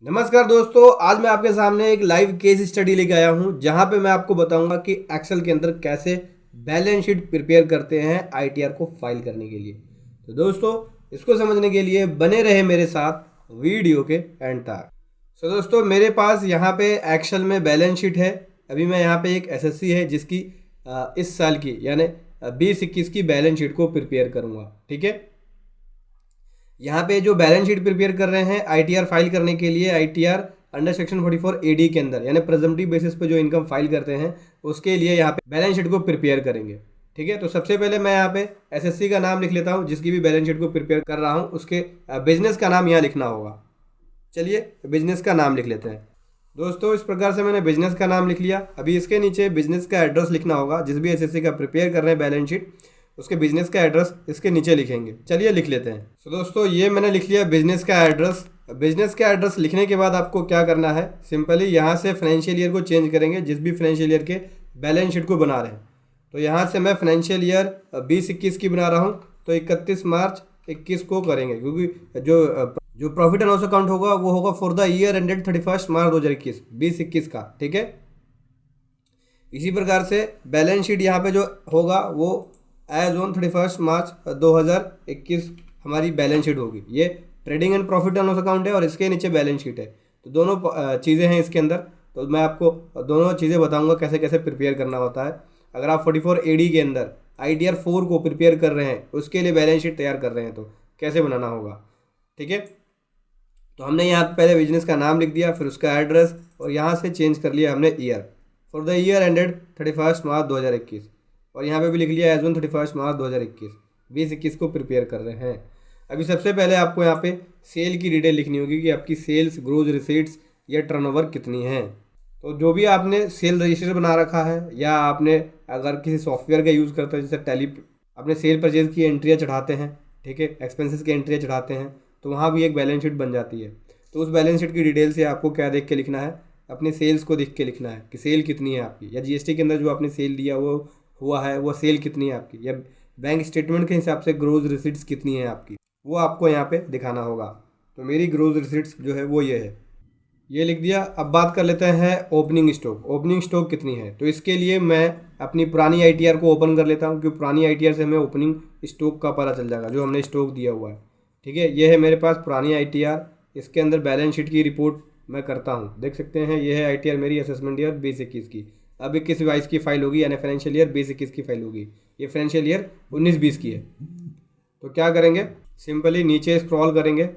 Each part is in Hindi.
नमस्कार दोस्तों, आज मैं आपके सामने एक लाइव केस स्टडी लेके आया हूं जहां पे मैं आपको बताऊंगा कि एक्सेल के अंदर कैसे बैलेंस शीट प्रिपेयर करते हैं आईटीआर को फाइल करने के लिए। तो दोस्तों, इसको समझने के लिए बने रहे मेरे साथ वीडियो के एंड तक। सो दोस्तों, मेरे पास यहाँ पे एक्सेल में बैलेंस शीट है। अभी मैं यहाँ पे एक एसएससी है जिसकी इस साल की यानी 20-21 की बैलेंस शीट को प्रिपेयर करूँगा। ठीक है, यहाँ पे जो बैलेंस शीट प्रिपेयर कर रहे हैं आईटीआर फाइल करने के लिए, आईटीआर अंडर सेक्शन 44 एडी के अंदर यानी प्रेजम्पटिव बेसिस पे जो इनकम फाइल करते हैं उसके लिए यहाँ पे बैलेंस शीट को प्रिपेयर करेंगे। ठीक है, तो सबसे पहले मैं यहाँ पे एसएससी का नाम लिख लेता हूँ, जिसकी भी बैलेंस शीट को प्रिपेयर कर रहा हूँ उसके बिजनेस का नाम यहाँ लिखना होगा। चलिए बिजनेस का नाम लिख लेते हैं। दोस्तों, इस प्रकार से मैंने बिजनेस का नाम लिख लिया। अभी इसके नीचे बिजनेस का एड्रेस लिखना होगा। जिस भी एसएससी का प्रिपेयर कर रहे हैं बैलेंस शीट, उसके बिजनेस का एड्रेस इसके नीचे लिखेंगे। चलिए लिख लेते हैं। तो दोस्तों, ये मैंने लिख लिया बिजनेस का एड्रेस। बिजनेस का एड्रेस लिखने के बाद आपको क्या करना है, सिंपली यहाँ से फाइनेंशियल ईयर को चेंज करेंगे जिस भी फाइनेंशियल ईयर के बैलेंस शीट को बना रहे हैं। तो यहाँ से मैं फाइनेंशियल ईयर 20-21 की बना रहा हूँ, तो 31 मार्च 21 को करेंगे, क्योंकि जो प्रॉफिट एंड लॉस अकाउंट होगा वो होगा फॉर द ईयर एंडेड 31 मार्च 2021 20-21 का। ठीक है, इसी प्रकार से बैलेंस शीट यहाँ पे जो होगा वो एज ऑन 31 मार्च 2021 हमारी बैलेंस शीट होगी। ये trading and profit and loss account है और इसके नीचे बैलेंस शीट है, तो दोनों चीज़ें हैं इसके अंदर। तो मैं आपको दोनों चीज़ें बताऊंगा कैसे कैसे प्रिपेयर करना होता है। अगर आप 44 एडी के अंदर आईटीआर 4 को प्रिपेयर कर रहे हैं, उसके लिए बैलेंस शीट तैयार कर रहे हैं, तो कैसे बनाना होगा। ठीक है, तो हमने यहाँ पहले बिजनेस का नाम लिख दिया, फिर उसका एड्रेस, और यहाँ से चेंज कर लिया हमने year, for the year ended 31 मार्च 2021, और यहाँ पे भी लिख लिया एज ऑन 31 मार्च 2021 20-21 को प्रिपेयर कर रहे हैं। अभी सबसे पहले आपको यहाँ पे सेल की डिटेल लिखनी होगी कि आपकी सेल्स, ग्रोज रिसीट्स या टर्नओवर कितनी है। तो जो भी आपने सेल रजिस्टर बना रखा है, या आपने अगर किसी सॉफ्टवेयर का यूज़ करते हैं जैसे टैली, अपने सेल परचेज की एंट्रियाँ चढ़ाते हैं, ठीक है, एक्सपेंसेस की एंट्रियाँ चढ़ाते हैं, तो वहाँ भी एक बैलेंस शीट बन जाती है। तो उस बैलेंस शीट की डिटेल से आपको क्या देख के लिखना है, अपनी सेल्स को देख के लिखना है कि सेल कितनी है आपकी, या जीएसटी के अंदर जो आपने सेल दिया वो हुआ है वो सेल कितनी है आपकी, या बैंक स्टेटमेंट के हिसाब से ग्रोज रिसीट्स कितनी है आपकी, वो आपको यहाँ पे दिखाना होगा। तो मेरी ग्रोज रिसीट्स जो है वो ये है, ये लिख दिया। अब बात कर लेते हैं ओपनिंग स्टॉक। ओपनिंग स्टॉक कितनी है, तो इसके लिए मैं अपनी पुरानी आईटीआर को ओपन कर लेता हूँ, क्योंकि पुरानी आईटीआर से हमें ओपनिंग स्टॉक का पता चल जाएगा जो हमने स्टॉक दिया हुआ है। ठीक है, ये है मेरे पास पुरानी आईटीआर। इसके अंदर बैलेंस शीट की रिपोर्ट मैं करता हूँ, देख सकते हैं। ये है आईटीआर मेरी असेसमेंट ईयर 20-21 की। अब 21-22 की फाइल होगी, यानी फाइनेंशियल ईयर 20-21 की फाइल होगी। ये फाइनेंशियल ईयर 19-20 की है। तो क्या करेंगे, सिंपली नीचे स्क्रॉल करेंगे,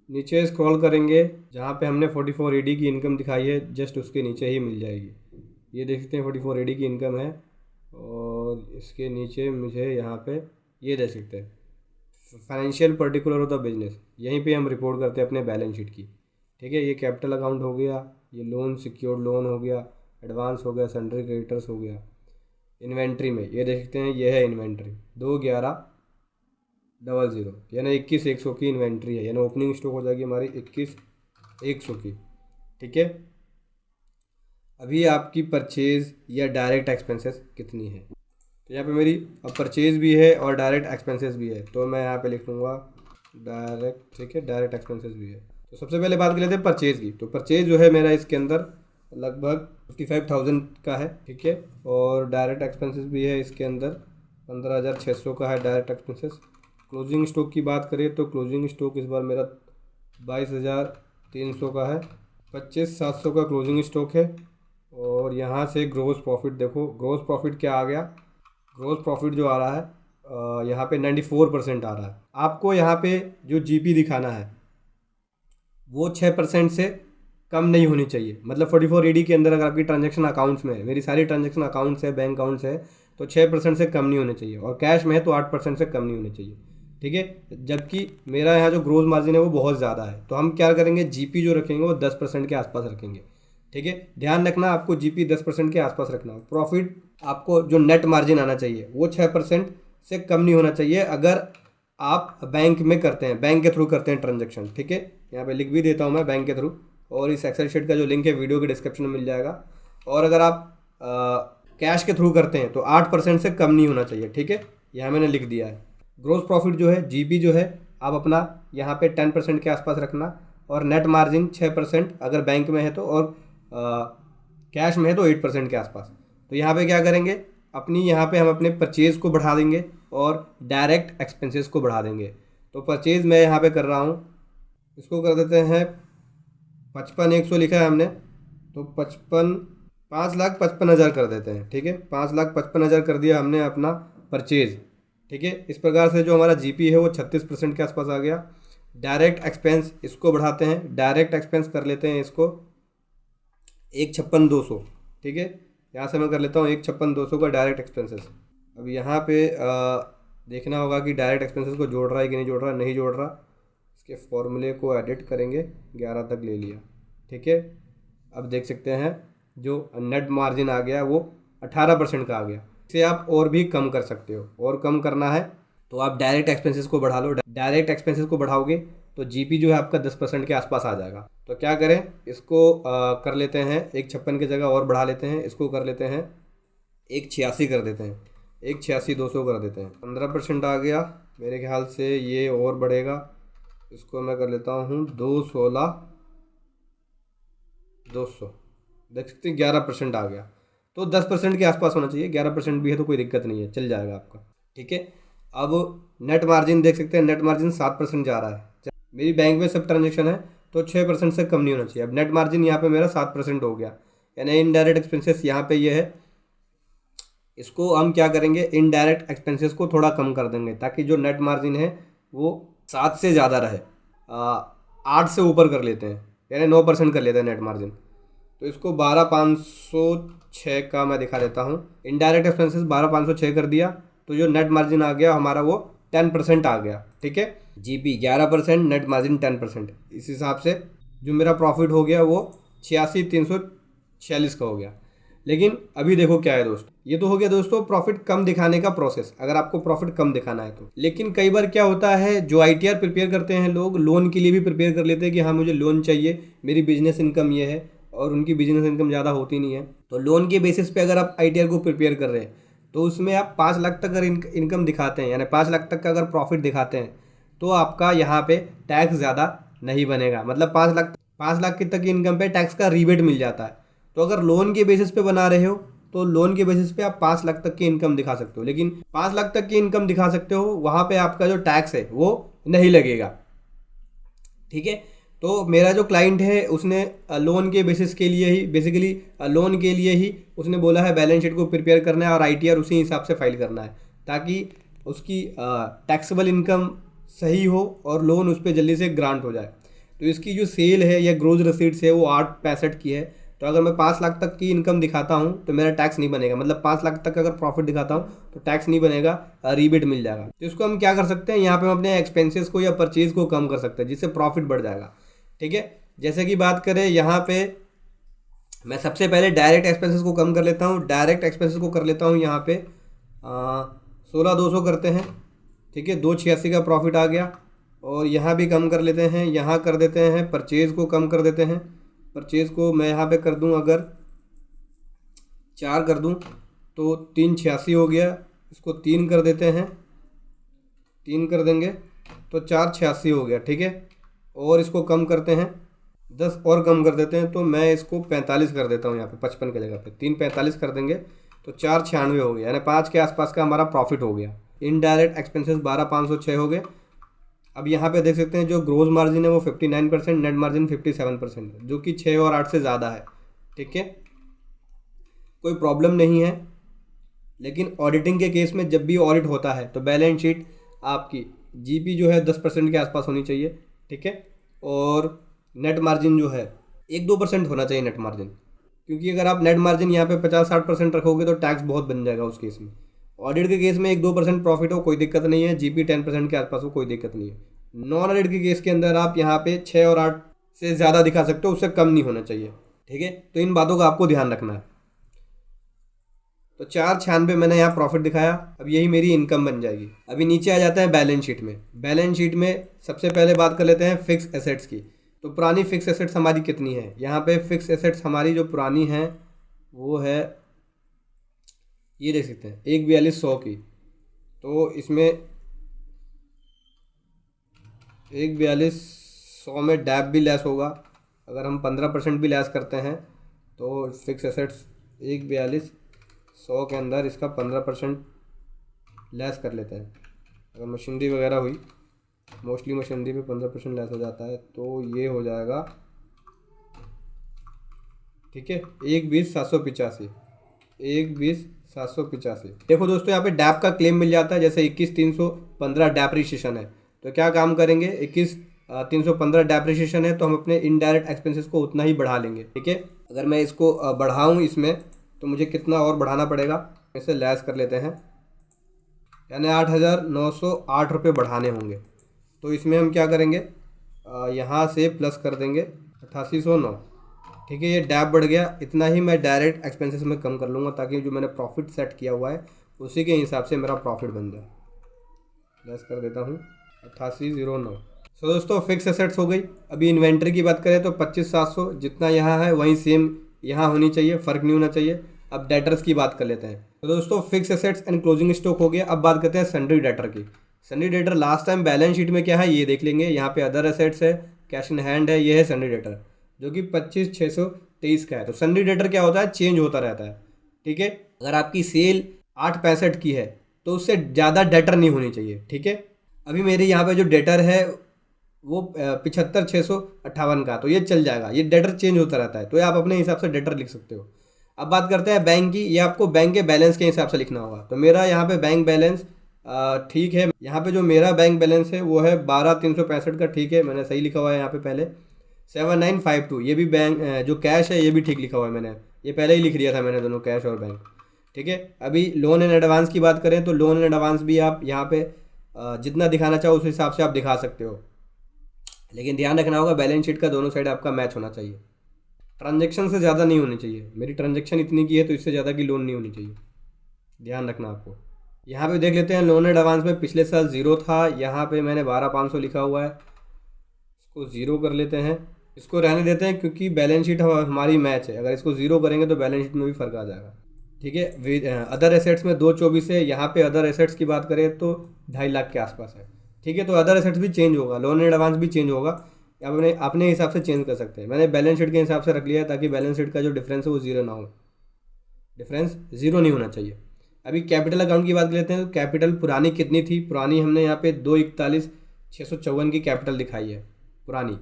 नीचे स्क्रॉल करेंगे, जहाँ पे हमने 44 एडी की इनकम दिखाई है जस्ट उसके नीचे ही मिल जाएगी। ये देख सकते हैं 44 एडी की इनकम है, और इसके नीचे मुझे यहाँ पे ये देख सकते हैं financial particular of the business. यहीं पे हम रिपोर्ट करते हैं अपने बैलेंस शीट की। ठीक है, ये कैपिटल अकाउंट हो गया, ये लोन सिक्योर्ड लोन हो गया, एडवांस हो गया, सन्ड्री क्रेडिटर्स हो गया। इन्वेंट्री में ये देख सकते हैं, ये है इन्वेंट्री 21100, यानी 21-100 की इन्वेंट्री है, यानी ओपनिंग स्टॉक हो जाएगी हमारी 21-100 की। ठीक है, अभी आपकी परचेज या डायरेक्ट एक्सपेंसेस कितनी है, तो यहाँ पे मेरी अब परचेज भी है और डायरेक्ट एक्सपेंसेस भी है, तो मैं यहाँ पे लिख लूँगा डायरेक्ट। ठीक है, डायरेक्ट एक्सपेंसेस भी है। तो सबसे पहले बात कर लेते हैं परचेज की। तो परचेज जो है मेरा इसके अंदर लगभग 55,000 का है। ठीक है, और डायरेक्ट एक्सपेंसेस भी है इसके अंदर 15,600 का है डायरेक्ट एक्सपेंसेस। क्लोजिंग स्टॉक की बात करें तो क्लोजिंग स्टॉक इस बार मेरा 22,300 का है, 25,700 का क्लोजिंग स्टॉक है। और यहाँ से ग्रोस प्रॉफिट देखो, ग्रोस प्रॉफिट क्या आ गया, ग्रोस प्रॉफिट जो आ रहा है यहाँ पे 94% आ रहा है। आपको यहाँ पे जो जीपी दिखाना है वो 6% से कम नहीं होनी चाहिए। मतलब 44 एडी के अंदर अगर आपकी ट्रांजैक्शन अकाउंट्स में है, मेरी सारी ट्रांजैक्शन अकाउंट्स है, बैंक अकाउंट्स है, तो 6% से कम नहीं होने चाहिए, और कैश में है तो 8% से कम नहीं होने चाहिए। ठीक है, जबकि मेरा यहाँ जो ग्रोथ मार्जिन है वो बहुत ज़्यादा है, तो हम क्या करेंगे, जीपी जो रखेंगे वो 10% के आसपास रखेंगे। ठीक है, ध्यान रखना आपको जीपी 10% के आसपास रखना। प्रॉफिट आपको जो नेट मार्जिन आना चाहिए वो 6% से कम नहीं होना चाहिए अगर आप बैंक में करते हैं, बैंक के थ्रू करते हैं ट्रांजेक्शन। ठीक है, यहाँ पे लिख भी देता हूँ मैं बैंक के थ्रू, और इस एक्सेल शीट का जो लिंक है वीडियो के डिस्क्रिप्शन में मिल जाएगा। और अगर आप कैश के थ्रू करते हैं तो 8% से कम नहीं होना चाहिए। ठीक है, यहाँ मैंने लिख दिया है। ग्रोस प्रॉफिट जो है, जीपी जो है, आप अपना यहाँ पे 10% के आसपास रखना, और नेट मार्जिन 6% अगर बैंक में है तो, और कैश में है तो 8% के आसपास। तो यहाँ पे क्या करेंगे, यहाँ पे हम अपने परचेज़ को बढ़ा देंगे और डायरेक्ट एक्सपेंसेस को बढ़ा देंगे। तो परचेज़ मैं यहाँ पे कर रहा हूँ, इसको कर देते हैं 55,100 लिखा है हमने, तो 5,55,000 कर देते हैं। ठीक है, 5,55,000 कर दिया हमने अपना परचेज़। ठीक है, इस प्रकार से जो हमारा जीपी है वो 36% के आसपास आ गया। डायरेक्ट एक्सपेंस इसको बढ़ाते हैं, डायरेक्ट एक्सपेंस कर लेते हैं इसको 1,56,200। ठीक है, यहाँ से मैं कर लेता हूँ 1,56,200 का डायरेक्ट एक्सपेंसेस। अब यहाँ पे देखना होगा कि डायरेक्ट एक्सपेंसेस को जोड़ रहा है कि नहीं जोड़ रहा, नहीं जोड़ रहा। इसके फॉर्मूले को एडिट करेंगे, 11 तक ले लिया। ठीक है, अब देख सकते हैं जो नेट मार्जिन आ गया वो 18% का आ गया। इसे आप और भी कम कर सकते हो, और कम करना है तो आप डायरेक्ट एक्सपेंसेस को बढ़ा लो। डायरेक्ट एक्सपेंसेस को बढ़ाओगे तो जीपी जो है आपका 10% के आसपास आ जाएगा। तो क्या करें, इसको कर लेते हैं 1,56 की जगह और बढ़ा लेते हैं, इसको कर लेते हैं 1,86 कर देते हैं, 1,86,200 कर देते हैं। 15% आ गया मेरे ख्याल से, ये और बढ़ेगा। इसको मैं कर लेता हूँ 2,16,200। देख सकते हैं 11% आ गया। तो 10% के आसपास होना चाहिए, 11% भी है तो कोई दिक्कत नहीं है, चल जाएगा आपका। ठीक है, अब नेट मार्जिन देख सकते हैं, नेट मार्जिन 7% जा रहा है। मेरी बैंक में सब ट्रांजेक्शन है तो 6% से कम नहीं होना चाहिए। अब नेट मार्जिन यहाँ पे मेरा 7% हो गया, यानी इनडायरेक्ट एक्सपेंसेस यहाँ पे ये है। इसको हम क्या करेंगे, इनडायरेक्ट एक्सपेंसेस को थोड़ा कम कर देंगे ताकि जो नेट मार्जिन है वो 7 से ज़्यादा रहे। 8 से ऊपर कर लेते हैं, यानी 9% कर लेते हैं नेट मार्जिन। तो इसको 12,506 का मैं दिखा देता हूँ। इनडायरेक्ट एक्सपेंसेस 12,506 कर दिया तो जो नेट मार्जिन आ गया हमारा वो 10% आ गया। ठीक है, जीपी 11%, नेट मार्जिन 10%। इस हिसाब से जो मेरा प्रॉफिट हो गया वो 86,346 का हो गया। लेकिन अभी देखो क्या है दोस्तों, ये तो हो गया दोस्तों प्रॉफिट कम दिखाने का प्रोसेस, अगर आपको प्रॉफिट कम दिखाना है तो। लेकिन कई बार क्या होता है, जो आईटीआर प्रिपेयर करते हैं लोग, लोन के लिए भी प्रिपेयर कर लेते हैं कि हाँ मुझे लोन चाहिए, मेरी बिजनेस इनकम ये है, और उनकी बिजनेस इनकम ज़्यादा होती नहीं है। तो लोन के बेसिस पे अगर आप आईटीआर को प्रिपेयर कर रहे हैं तो उसमें आप 5 लाख तक अगर इनकम दिखाते हैं, यानी 5 लाख तक का अगर प्रॉफिट दिखाते हैं तो आपका यहाँ पे टैक्स ज़्यादा नहीं बनेगा। मतलब 5 लाख की तक की इनकम पे टैक्स का रिबेट मिल जाता है। तो अगर लोन के बेसिस पे बना रहे हो तो लोन के बेसिस पे आप 5 लाख तक की इनकम दिखा सकते हो, लेकिन 5 लाख तक की इनकम दिखा सकते हो, वहाँ पे आपका जो टैक्स है वो नहीं लगेगा। ठीक है, तो मेरा जो क्लाइंट है उसने लोन के बेसिस के लिए ही, बेसिकली लोन के लिए ही उसने बोला है बैलेंस शीट को प्रिपेयर करना है और आईटीआर उसी हिसाब से फाइल करना है, ताकि उसकी टैक्सेबल इनकम सही हो और लोन उस पर जल्दी से ग्रांट हो जाए। तो इसकी जो सेल है या ग्रोज रसीट्स है वो 8,65 की है। तो अगर मैं 5 लाख तक की इनकम दिखाता हूँ तो मेरा टैक्स नहीं बनेगा, मतलब 5 लाख तक अगर प्रॉफिट दिखाता हूँ तो टैक्स नहीं बनेगा, रीबेट मिल जाएगा। तो इसको हम क्या कर सकते हैं, यहाँ पे हम अपने एक्सपेंसेस को या परचेज को कम कर सकते हैं जिससे प्रॉफिट बढ़ जाएगा। ठीक है, जैसे कि बात करें यहाँ पे मैं सबसे पहले डायरेक्ट एक्सपेंसेस को कम कर लेता हूँ। डायरेक्ट एक्सपेंसेस को कर लेता हूँ यहाँ पे 16,200 करते हैं। ठीक है, 2,86 का प्रॉफिट आ गया। और यहाँ भी कम कर लेते हैं, यहाँ कर देते हैं, परचेज को कम कर देते हैं। परचेज को मैं यहाँ पे कर दूँ, अगर 4 कर दूँ तो 3,86 हो गया। इसको 3 कर देते हैं, 3 कर देंगे तो 4,86 हो गया। ठीक है, और इसको कम करते हैं, 10 और कम कर देते हैं, तो मैं इसको 45 कर देता हूँ। यहाँ पे 55 की जगह पे 3,45 कर देंगे तो 4,96 हो गया, यानी 5 के आसपास का हमारा प्रॉफिट हो गया। इनडायरेक्ट एक्सपेंसेस 12,506 हो गए। अब यहाँ पे देख सकते हैं जो ग्रोस मार्जिन है वो 59%, नेट मार्जिन 57% है, जो कि 6 और 8 से ज़्यादा है। ठीक है, कोई प्रॉब्लम नहीं है। लेकिन ऑडिटिंग के केस में जब भी ऑडिट होता है तो बैलेंस शीट आपकी जीपी जो है 10% के आसपास होनी चाहिए। ठीक है, और नेट मार्जिन जो है 1-2% होना चाहिए नेट मार्जिन, क्योंकि अगर आप नेट मार्जिन यहाँ पे 50-60% रखोगे तो टैक्स बहुत बन जाएगा उस केस में। ऑडिट के केस में 1-2% प्रॉफिट हो कोई दिक्कत नहीं है, जीपी 10% के आसपास हो कोई दिक्कत नहीं है। नॉन ऑडिट के केस के अंदर आप यहाँ पे 6 और 8 से ज़्यादा दिखा सकते हो, उससे कम नहीं होना चाहिए। ठीक है, तो इन बातों का आपको ध्यान रखना है। तो 4,96 मैंने यहाँ प्रॉफिट दिखाया, अब यही मेरी इनकम बन जाएगी। अभी नीचे आ जाते हैं बैलेंस शीट में। बैलेंस शीट में सबसे पहले बात कर लेते हैं फिक्स एसेट्स की। तो पुरानी फिक्स एसेट्स हमारी कितनी है, यहाँ पे फिक्स एसेट्स हमारी जो पुरानी है वो है, ये देख सकते हैं 1,42,100 की। तो इसमें 1,42,100 100 में डैप भी लेस होगा। अगर हम 15% भी लेस करते हैं तो फिक्स एसेट्स 142, 100 के अंदर इसका 15% लेस कर लेते हैं। अगर मशीनरी वगैरह हुई, मोस्टली मशीनरी पे 15% लेस हो जाता है, तो ये हो जाएगा, ठीक है, 1,20,785, 1,20,785। देखो दोस्तों, यहाँ पे डैप का क्लेम मिल जाता है। जैसे 21,315 डेप्रिसिएशन है, तो क्या काम करेंगे, 21,315 डेप्रिसिएशन है तो हम अपने इनडायरेक्ट एक्सपेंसेस को उतना ही बढ़ा लेंगे, ठीक है। अगर मैं इसको बढ़ाऊँ इसमें, तो मुझे कितना और बढ़ाना पड़ेगा, इसे लेस कर लेते हैं, यानी 8,908 रुपये बढ़ाने होंगे। तो इसमें हम क्या करेंगे, यहाँ से प्लस कर देंगे 8809, ठीक है। ये डैप बढ़ गया, इतना ही मैं डायरेक्ट एक्सपेंसेस में कम कर लूँगा, ताकि जो मैंने प्रॉफिट सेट किया हुआ है उसी के हिसाब से मेरा प्रॉफिट बन जाए। लेस कर देता हूँ 8809। सो दोस्तों, फिक्स एसेट्स हो गई। अभी इन्वेंट्री की बात करें तो 25,700 जितना यहाँ है वहीं सेम यहाँ होनी चाहिए, फ़र्क नहीं होना चाहिए। अब डेटर्स की बात कर लेते हैं। तो दोस्तों, fix assets and closing stock हो गया। अब बात करते हैं सन्ड्री डेटर की। Sundry debtor last time balance sheet में क्या है ये देख लेंगे। यहाँ पे अदर एसेट्स है, कैश इन हैंड है, ये है सन्ड्री डेटर जो कि 25,623 का है। तो सन्ड्री डेटर क्या होता है, चेंज होता रहता है, ठीक है। अगर आपकी सेल 865 की है तो उससे ज़्यादा डेटर नहीं होनी चाहिए, ठीक है। अभी मेरे यहाँ पे जो डेटर है वो 75,658 का, तो ये चल जाएगा। ये डेटर चेंज होता रहता है, तो ये आप अपने हिसाब से डेटर लिख सकते हो। अब बात करते हैं बैंक की। ये आपको बैंक के बैलेंस के हिसाब से लिखना होगा। तो मेरा यहाँ पे बैंक बैलेंस ठीक है। यहाँ पे जो मेरा बैंक बैलेंस है वो है 12,365 का, ठीक है, मैंने सही लिखा हुआ है यहाँ पे पहले। 7952 ये भी बैंक जो कैश है ये भी ठीक लिखा हुआ है मैंने, ये पहले ही लिख दिया था मैंने, दोनों कैश और बैंक, ठीक है। अभी लोन एंड एडवांस की बात करें तो लोन एंड एडवांस भी आप यहाँ पे जितना दिखाना चाहो उस हिसाब से आप दिखा सकते हो, लेकिन ध्यान रखना होगा बैलेंस शीट का दोनों साइड आपका मैच होना चाहिए। ट्रांजेक्शन से ज़्यादा नहीं होनी चाहिए। मेरी ट्रांजेक्शन इतनी की है तो इससे ज़्यादा की लोन नहीं होनी चाहिए, ध्यान रखना आपको। यहाँ पे देख लेते हैं लोन एंड एडवांस में पिछले साल 0 था, यहाँ पे मैंने 12,500 लिखा हुआ है, इसको 0 कर लेते हैं, इसको रहने देते हैं क्योंकि बैलेंस शीट हमारी मैच है। अगर इसको 0 करेंगे तो बैलेंस शीट में भी फ़र्क आ जाएगा, ठीक है। अदर एसेट्स में 224 है, यहाँ पे अदर एसेट्स की बात करें तो 2.5 लाख के आसपास है, ठीक है। तो अदर एसेट्स भी चेंज होगा, लोन एंड एडवांस भी चेंज होगा, अपने अपने हिसाब से चेंज कर सकते हैं। मैंने बैलेंस शीट के हिसाब से रख लिया है ताकि बैलेंस शीट का जो डिफरेंस है वो 0 ना हो, डिफरेंस 0 नहीं होना चाहिए। अभी कैपिटल अकाउंट की बात कर लेते हैं। तो कैपिटल पुरानी कितनी थी, पुरानी हमने यहाँ पे 2,41,654 की कैपिटल दिखाई है पुरानी।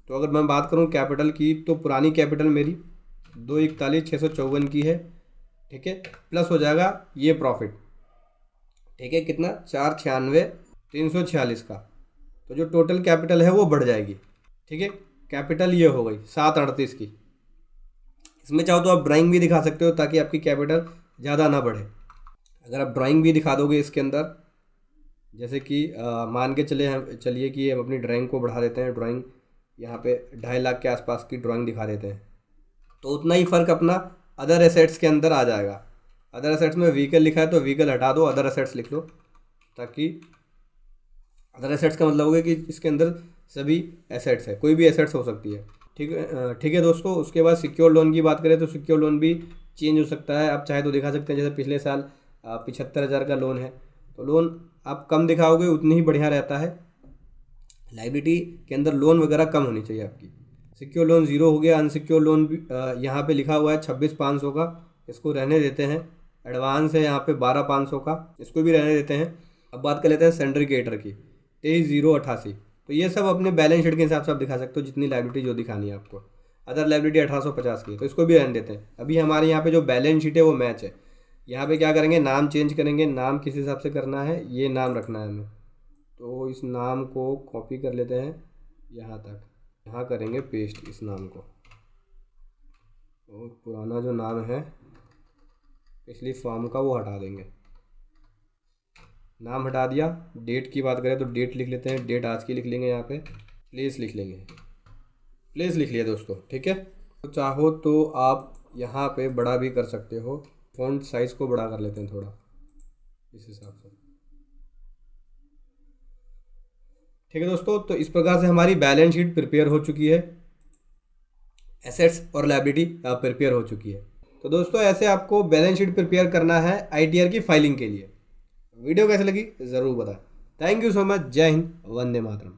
तो अगर मैं बात करूँ कैपिटल की तो पुरानी कैपिटल मेरी 2,41,654 की है, ठीक है, प्लस हो जाएगा ये प्रॉफिट, ठीक है, कितना 4,96,346 का। तो जो टोटल कैपिटल है वो बढ़ जाएगी, ठीक है। कैपिटल ये हो गई 738 की। इसमें चाहो तो आप ड्राइंग भी दिखा सकते हो ताकि आपकी कैपिटल ज़्यादा ना बढ़े। अगर आप ड्राइंग भी दिखा दोगे इसके अंदर, जैसे कि मान के चलिए कि हम अपनी ड्राइंग को बढ़ा देते हैं, ड्राइंग यहाँ पे 2.5 लाख के आसपास की ड्राइंग दिखा देते हैं, तो उतना ही फ़र्क अपना अदर एसेट्स के अंदर आ जाएगा। अदर एसेट्स में व्हीकल लिखा है तो व्हीकल हटा दो, अदर एसेट्स लिख लो, ताकि अदर एसेट्स का मतलब होगा कि इसके अंदर सभी एसेट्स है, कोई भी एसेट्स हो सकती है, ठीक है दोस्तों। उसके बाद सिक्योर लोन की बात करें तो सिक्योर लोन भी चेंज हो सकता है। आप चाहे तो दिखा सकते हैं, जैसे पिछले साल 75,000 का लोन है, तो लोन आप कम दिखाओगे उतनी ही बढ़िया रहता है। लाइबिलिटी के अंदर लोन वगैरह कम होनी चाहिए आपकी। सिक्योर लोन 0 हो गया। अनसिक्योर लोन भी यहाँ पे लिखा हुआ है 26,500 का, इसको रहने देते हैं। एडवांस है यहाँ पे 12,500 का, इसको भी रहने देते हैं। अब बात कर लेते हैं सन्ड्री क्रेडिटर की, 23,088। तो ये सब अपने बैलेंस शीट के हिसाब से आप दिखा सकते हो, जितनी लाइबिलिटी जो दिखानी है आपको। अदर लाइबिलिटी 1850 की है, तो इसको भी रहने देते हैं। अभी हमारे यहाँ पे जो बैलेंस शीट है वो मैच है। यहाँ पे क्या करेंगे, नाम चेंज करेंगे। नाम किस हिसाब से करना है, ये नाम रखना है हमें, तो इस नाम को कॉपी कर लेते हैं यहाँ तक, यहाँ करेंगे पेस्ट इस नाम को। और पुराना जो नाम है पिछली फॉर्म का वो हटा देंगे, नाम हटा दिया। डेट की बात करें तो डेट लिख लेते हैं, डेट आज की लिख लेंगे, यहाँ पे प्लेस लिख लेंगे, प्लेस लिख लिया दोस्तों, ठीक है। तो चाहो तो आप यहाँ पे बड़ा भी कर सकते हो, फ़ॉन्ट साइज़ को बड़ा कर लेते हैं थोड़ा इस हिसाब से, ठीक है दोस्तों। तो इस प्रकार से हमारी बैलेंस शीट प्रिपेयर हो चुकी है, एसेट्स और लायबिलिटी प्रिपेयर हो चुकी है। तो दोस्तों ऐसे आपको बैलेंस शीट प्रिपेयर करना है ITR की फाइलिंग के लिए। वीडियो कैसे लगी ज़रूर बताएं। Thank you so much. जय हिंद, वंदे मातरम।